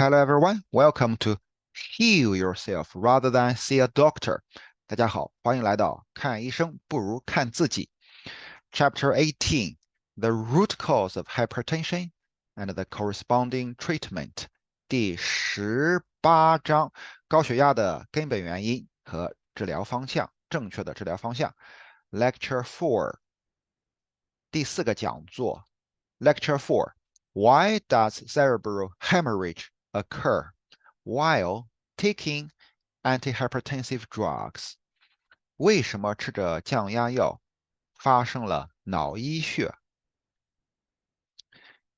Hello everyone, welcome to Heal Yourself Rather Than See a Doctor. 大家好，欢迎来到看医生不如看自己。Chapter 18: The Root Cause of Hypertension and the Corresponding Treatment. 第18章：高血压的根本原因和治疗方向，正确的治疗方向。Lecture 4: 第4个讲座。Lecture 4: Why does cerebral hemorrhage occur while taking antihypertensive drugs? 为什么吃着降压药发生了脑溢血？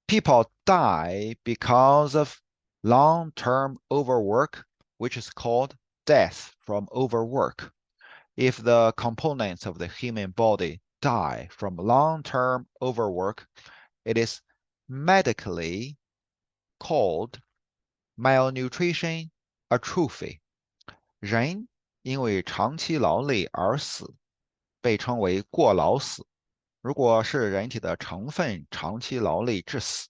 People die because of long-term overwork, which is called death from overwork. If the components of the human body die from long-term overwork, it is medically called malnutrition atrophy. 人因为长期劳累而死，被称为过劳死。如果是人体的成分长期劳累致死，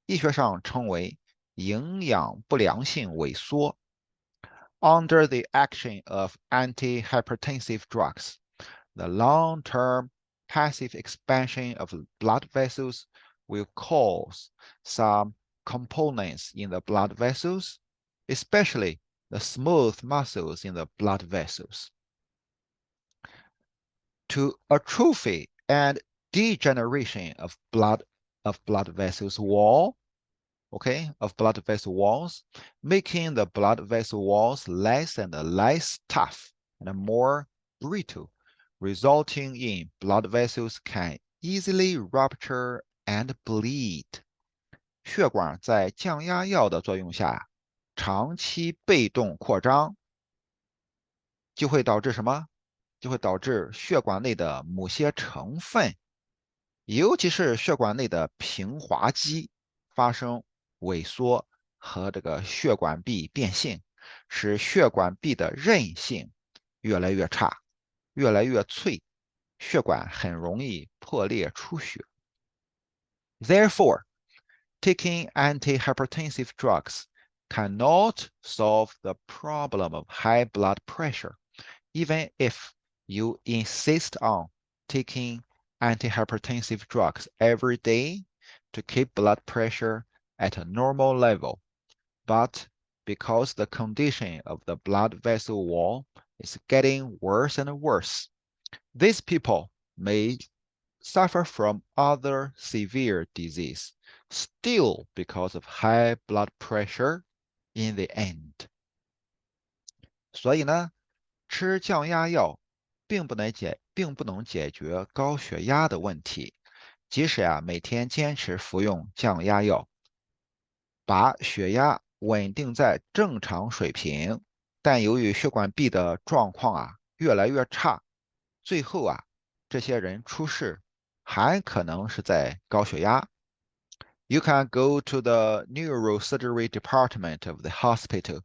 医学上称为营养不良性萎缩。Under the action of antihypertensive drugs, the long-term passive expansion of blood vessels will cause some components in the blood vessels, especially the smooth muscles in the blood vessels, to atrophy and degeneration of blood vessels wall, of blood vessel walls, making the blood vessel walls less and less tough and more brittle, resulting in blood vessels can easily rupture and bleed. 血管在降压药的作用下，长期被动扩张，就会导致什么？就会导致血管内的某些成分，尤其是血管内的平滑肌发生萎缩和这个血管壁变性，使血管壁的韧性越来越差，越来越脆，血管很容易破裂出血。Therefore, taking antihypertensive drugs cannot solve the problem of high blood pressure, even if you insist on taking antihypertensive drugs every day to keep blood pressure at a normal level. But because the condition of the blood vessel wall is getting worse and worse, these people may suffer from other severe disease, still because of high blood pressure in the end. 所以呢，吃降压药并不能解决高血压的问题。即使每天坚持服用降压药，把血压稳定在正常水平，但由于血管壁的状况越来越差，最后这些人出事还可能是在高血压。You can go to the neurosurgery department of the hospital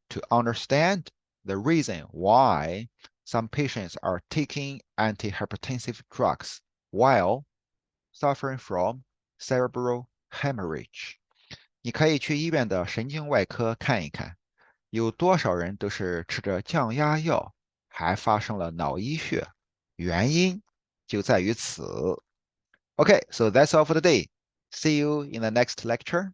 to understand the reason why some patients are taking antihypertensive drugs while suffering from cerebral hemorrhage. 你可以去医院的神经外科看一看，有多少人都是吃着降压药，还发生了脑溢血，原因就在于此。Okay, so that's all for today. See you in the next lecture.